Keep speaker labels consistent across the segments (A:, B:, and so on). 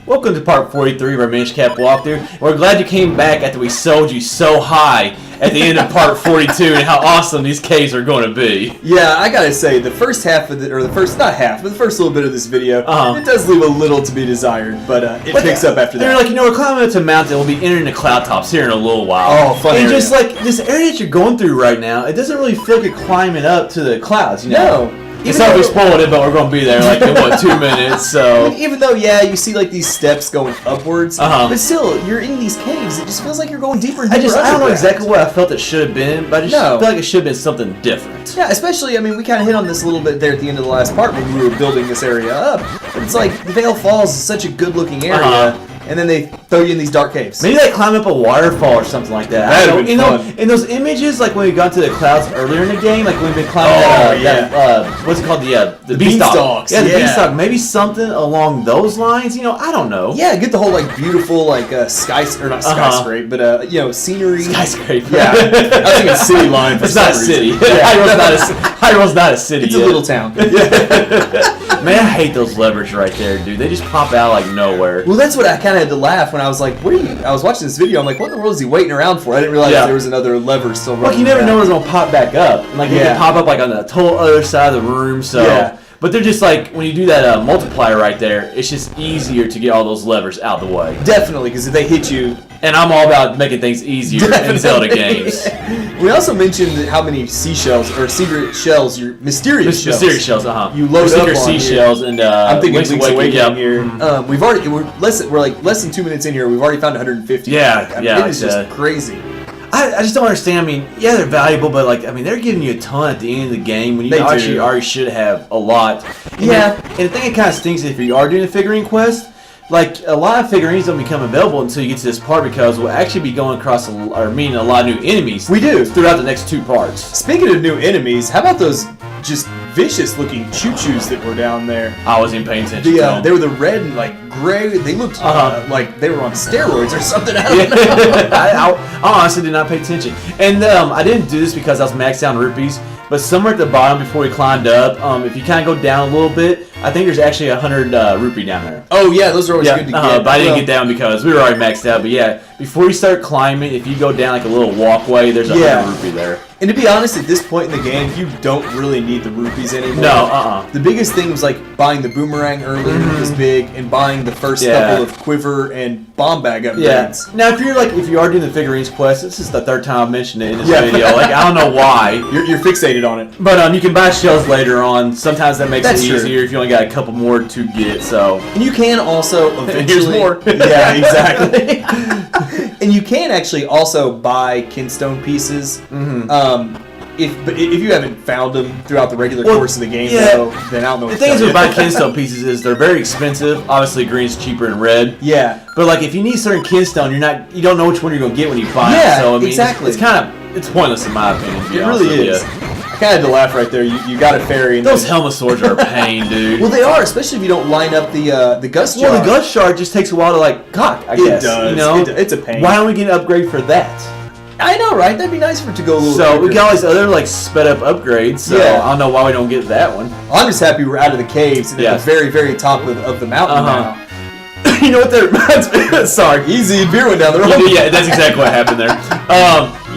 A: Welcome to part 43 of our Minish Cap walkthrough. We're glad you came back after we sold you so high at the end of part 42 and how awesome these caves are going to be.
B: Yeah, I gotta say, the first half of the first little bit of this video, it does leave a little to be desired, but it picks up after that.
A: They're like, we're climbing up to a mountain, we'll be entering the cloud tops here in a little while.
B: Oh, fun
A: And
B: area.
A: just like this area that you're going through right now, it doesn't really feel like you're climbing up to the clouds, you know?
B: No.
A: It's not we spoiled it, but we're going to be there like in what, 2 minutes, so.
B: Even though, yeah, you see like these steps going upwards, but still, you're in these caves, it just feels like you're going deeper and deeper.
A: I don't know exactly what I felt it should have been, but I just feel like it should have been something different.
B: Yeah, especially, I mean, we kind of hit on this a little bit there at the end of the last part when we were building this area up, but it's like, the Veil Falls is such a good-looking area, and then they throw you in these dark caves.
A: Maybe they climb up a waterfall or something like that.
B: That would be fun.
A: In those images, like when we got to the clouds earlier in the game, like when we've been climbing what's it called, the beanstalk.
B: Yeah,
A: the beanstalk. Maybe something along those lines. I don't know.
B: Yeah, get the whole like beautiful like skyscrape, but scenery.
A: Skyscraper.
B: Yeah, I was thinking city line.
A: It's not a city. Hyrule not a city.
B: It's a little town.
A: Man, I hate those levers right there, dude. They just pop out like nowhere.
B: Well, that's what I kind of had to laugh when I was like, "What are you?" I was watching this video. I'm like, "What in the world is he waiting around for?" I didn't realize there was another lever still running.
A: Like you never know when it's gonna pop back up. Like they can pop up like on the total other side of the room. So, but they're just like when you do that multiplier right there, it's just easier to get all those levers out the way.
B: Definitely, because if they hit you,
A: and I'm all about making things easier in Zelda games.
B: We also mentioned how many seashells or secret shells, mysterious shells. You load up on
A: seashells, and
B: I'm thinking Link's Awakening here.
A: Mm-hmm.
B: We're like less than 2 minutes in here. We've already found 150.
A: Yeah,
B: it is just crazy.
A: I just don't understand. I mean, yeah, they're valuable, but like, I mean, they're giving you a ton at the end of the game when you actually already should have a lot. And and the thing that kind of stinks is if you are doing a figurine quest, like a lot of figurines don't become available until you get to this part because we'll actually be going across meeting a lot of new enemies.
B: We do
A: throughout the next 2 parts.
B: Speaking of new enemies, how about those just vicious looking choo-choos that were down there?
A: I wasn't even paying attention to them.
B: They were the red and like gray. They looked like they were on steroids or something. I
A: honestly did not pay attention. And I didn't do this because I was maxed out on rupees. But somewhere at the bottom before we climbed up, if you kind of go down a little bit, I think there's actually 100 rupee down there.
B: Oh yeah, those are always good to get.
A: But I didn't get down because we were already maxed out. But yeah, before you start climbing, if you go down like a little walkway, there's 100 rupee there.
B: And to be honest, at this point in the game, you don't really need the rupees anymore.
A: No,
B: The biggest thing was like buying the boomerang earlier was big, and buying the first couple of quiver and bomb bag upgrades.
A: Now, if you are doing the figurines quest, this is the 3rd time I've mentioned it in this video. Like I don't know why
B: you're fixated on it.
A: But you can buy shells later on. Sometimes that makes it easier if you only got a couple more to get. So
B: and you can also eventually.
A: Here's more.
B: Yeah, exactly. And you can actually also buy Kinstone pieces. If you haven't found them throughout the regular course of the game, though, then I don't know.
A: The thing is about Kinstone pieces is they're very expensive. Obviously, green's cheaper than red.
B: Yeah.
A: But like, if you need certain Kinstone, you don't know which one you're gonna get when you buy it. So I mean,
B: exactly.
A: It's pointless in my opinion.
B: It really is. I kind of had to laugh right there. You got a fairy.
A: Those helmet swords are a pain, dude.
B: Well, they are, especially if you don't line up the gust jar.
A: Well, the gust jar just takes a while to cock. I guess.
B: It does.
A: You know?
B: It's a pain.
A: Why don't we get an upgrade for that?
B: I know, right? That'd be nice for it to go a little
A: So
B: quicker.
A: we got all these other sped up upgrades. So I don't know why we don't get that one.
B: I'm just happy we're out of the caves and at the very, very top of the mountain now.
A: You know what that reminds me? Sorry,
B: easy beer went down the road.
A: Yeah, that's exactly what happened there.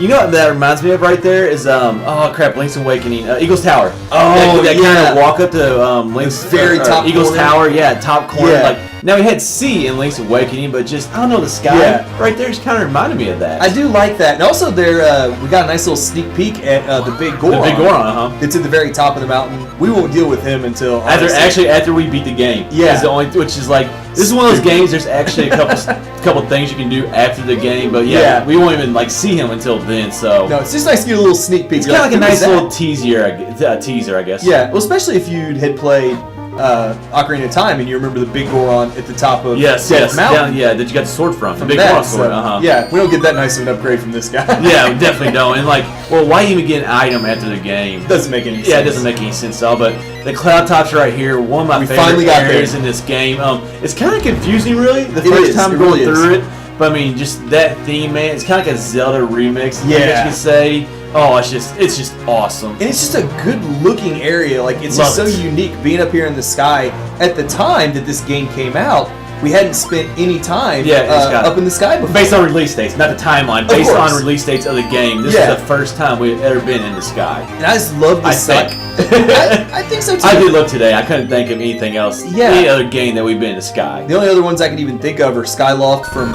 A: You know what that reminds me of right there is Link's Awakening, Eagle's Tower.
B: Oh,
A: that kind of walk up to Link's
B: very top
A: Eagle's
B: corner.
A: Tower. Yeah, top corner. Yeah. Now we had sea in Link's Awakening, but just I don't know, the sky right there just kind of reminded me of that.
B: I do like that, and also there we got a nice little sneak peek at the Big Goron.
A: The Big Goron,
B: It's at the very top of the mountain. We won't deal with him until
A: after we beat the game.
B: Yeah,
A: which is like this is one of those games. There's actually a couple things you can do after the game, but we won't even see him until then. So
B: no, it's just nice to get a little sneak peek.
A: It's kind of like a nice little teaser, I guess.
B: Yeah, well, especially if you had played Ocarina of Time and you remember the Big Goron at the top of Death Mountain.
A: Yeah, that you got the sword from the Big Goron sword.
B: Yeah, we don't get that nice of an upgrade from this guy.
A: Yeah, we definitely don't. And why even get an item after the game?
B: Doesn't make any sense.
A: Yeah, it doesn't make any sense at all. But the cloud tops right here, one of my favorite areas in this game. It's kind of confusing, really, the first time going through it. But I mean, just that theme, man. It's kind of like a Zelda remix. I guess you could say. Oh, it's just awesome.
B: And it's just a good looking area. It's just so unique being up here in the sky. At the time that this game came out, we hadn't spent any time up in the sky before.
A: Based on release dates, not the timeline. Based on release dates of the game, this is the first time we've ever been in the sky.
B: And I just love the sight. I think so too.
A: I did look today. I couldn't think of anything else. Any other game that we've been in the sky.
B: The only other ones I could even think of are Skyloft from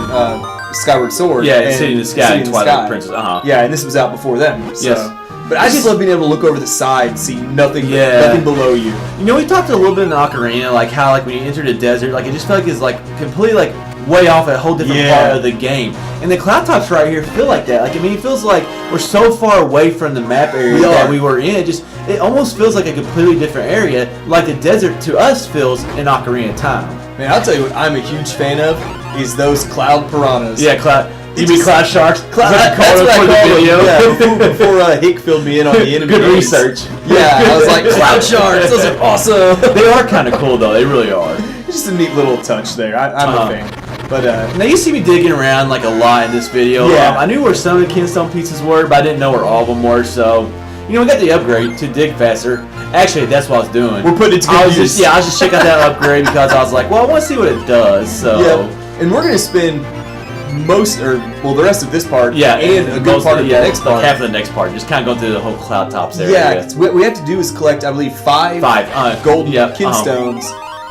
B: Skyward Sword.
A: Yeah, and City in the Sky and Twilight Princess.
B: Yeah, and this was out before them. So.
A: Yes.
B: But I just love being able to look over the side and see nothing below you.
A: You know, we talked a little bit in Ocarina, like how like when you enter the desert, like it just felt like it's like completely like way off a whole different part of the game. And the cloud tops right here feel like that. Like I mean, it feels like we're so far away from the map area that we were in. It almost feels like a completely different area, like the desert to us feels in Ocarina of Time.
B: Man, I'll tell you what I'm a huge fan of is those cloud piranhas.
A: Yeah, cloud. You mean cloud sharks?
B: That's what I called them. Yeah, before Hick filled me in on the enemy.
A: Good research.
B: Yeah, I was like, cloud sharks, those are awesome.
A: They are kind of cool though. They really are.
B: It's just a neat little touch there. I'm a fan. But
A: now you see me digging around like a lot in this video.
B: Yeah.
A: I knew where some of the Kinstone pieces were, but I didn't know where all of them were. So, you know, we got the upgrade to dig faster. Actually, that's what I was doing.
B: We're putting it to good use.
A: I was just checking out that upgrade because I was like, well, I want to see what it does. So.
B: Yeah. And we're gonna spend the rest of this part, and a good part of the next part.
A: Like half of the next part, just kind of going through the whole cloud tops area.
B: Yeah, what we have to do is collect, I believe, five golden Kinstones,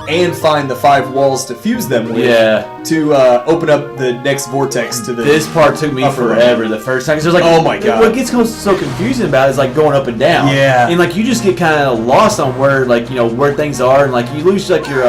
B: and find the 5 walls to fuse them with. To open up the next vortex to the.
A: This part took me forever the first time because there's like,
B: oh my god,
A: what gets so confusing about it is like going up and down.
B: Yeah,
A: and like you just get kind of lost on where where things are, and like you lose like your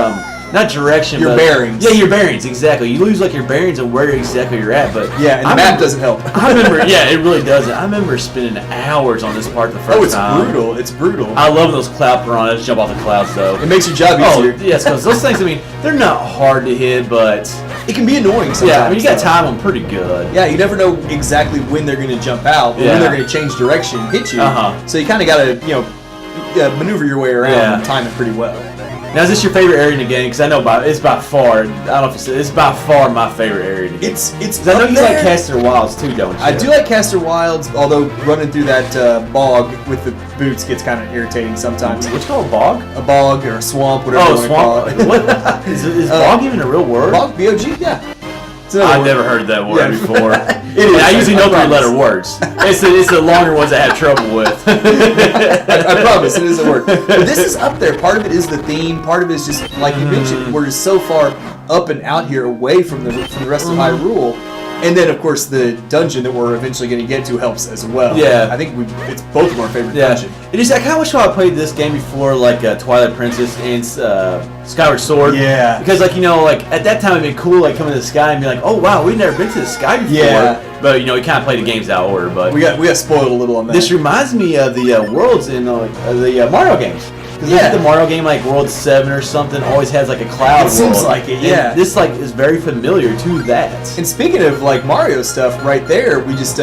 A: not direction,
B: your bearings.
A: Yeah, your bearings, exactly. You lose like your bearings and where exactly you're at, but
B: and the map doesn't help.
A: I remember, it really doesn't. I remember spending hours on this part the first time.
B: Oh, it's brutal.
A: I love those cloud piranhas jump off the clouds though.
B: It makes your job easier.
A: Oh, yes, because those things, I mean, they're not hard to hit, but
B: it can be annoying sometimes.
A: Yeah, I mean, you got to time them pretty good.
B: Yeah, you never know exactly when they're going to jump out, or when they're going to change direction and hit you. So you kind of got to, maneuver your way around and time it pretty well.
A: Now, is this your favorite area in the game? Because I know it's by far. I don't know if it's by far my favorite area in the game.
B: It's.
A: I know you like Caster Wilds too, don't you?
B: I do like Caster Wilds, although running through that bog with the boots gets kind of irritating sometimes.
A: What's called a bog?
B: A bog or a swamp, whatever you want to call it.
A: What? Is bog even a real word?
B: Bog, B-O-G, yeah.
A: I've never heard that word before.
B: I
A: usually know 3-letter words. It's the longer ones I have trouble with.
B: I promise, it is a word. But this is up there. Part of it is the theme. Part of it is just, like you mentioned, we're just so far up and out here away from the rest of Hyrule. And then, of course, the dungeon that we're eventually going to get to helps as well.
A: Yeah.
B: I think it's both of our favorite dungeon.
A: I kind of wish I played this game before, like Twilight Princess and Skyward Sword.
B: Yeah.
A: Because, at that time it'd be cool, coming to the sky and be like, oh, wow, we've never been to the sky before.
B: Yeah.
A: But, we kind of play the games out of order. But
B: we got spoiled a little on that.
A: This reminds me of the worlds in the Mario games. Because the Mario game, World 7 or something, always has a cloud world.
B: It seems like it, yeah.
A: And this is very familiar to that.
B: And speaking of Mario stuff, right there, we just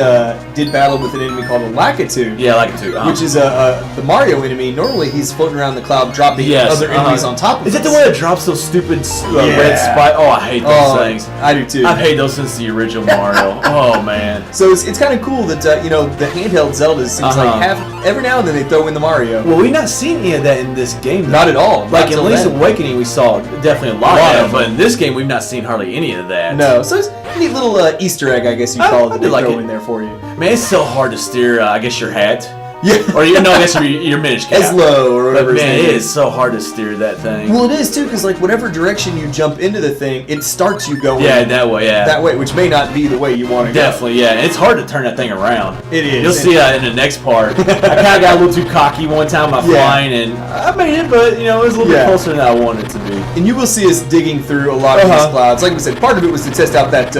B: did battle with an enemy called a Lakitu.
A: Yeah, Lakitu.
B: Which is the Mario enemy. Normally, he's floating around the cloud, dropping other enemies on top of
A: Is that the one that drops those stupid red spikes? Oh, I hate those things.
B: I do too.
A: I've hated those since the original Mario. Oh man.
B: So it's kind of cool that the handheld Zeldas seems every now and then they throw in the Mario.
A: Well, we've not seen any of that in this game.
B: Not at all.
A: In Link's Awakening, we saw definitely a lot of it, but in this game, we've not seen hardly any of that.
B: No, so it's a neat little Easter egg, I guess you call it, that they throw in there for you.
A: Man, it's so hard to steer, I guess, your hat.
B: Yeah.
A: Or I guess your Minish cap.
B: As low or whatever.
A: But man, it is so hard to steer that thing.
B: Well, it is too, because whatever direction you jump into the thing, it starts you going.
A: Yeah, that way. Yeah.
B: That way, which may not be the way you want to
A: go. Definitely, yeah. And it's hard to turn that thing around.
B: It is.
A: You'll see that in the next part. I kind of got a little too cocky one time by flying, and I made it, but it was a little bit closer than I wanted it to be.
B: And you will see us digging through a lot of these clouds. Like we said, part of it was to test out that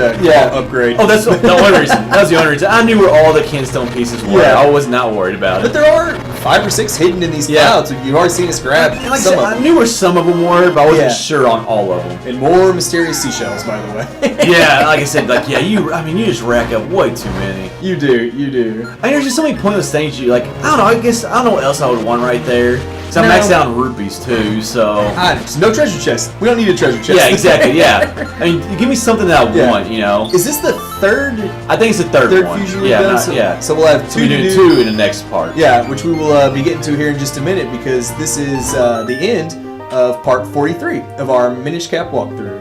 B: upgrade.
A: Oh, that's the only reason. That was the only reason. I knew where all the Kinstone pieces were. Yeah. I was not worried about it.
B: But there are 5 or 6 hidden in these clouds. You've already seen us grab some of them.
A: I knew where some of them were, but I wasn't sure on all of them.
B: And more mysterious seashells, by the way.
A: Yeah, like I said, you just rack up way too many.
B: You do.
A: There's just so many pointless things I don't know. I guess I don't know what else I would want right there. So I'm maxed out on rupees too, so
B: no treasure chest. We don't need a treasure chest.
A: Yeah, exactly. Yeah, I mean, give me something that I want.
B: Is this the third?
A: I think it's the third one.
B: Fusion we've done. So we'll have two
A: in the next part.
B: Yeah, which we will be getting to here in just a minute because this is the end of part 43 of our Minish Cap walkthrough.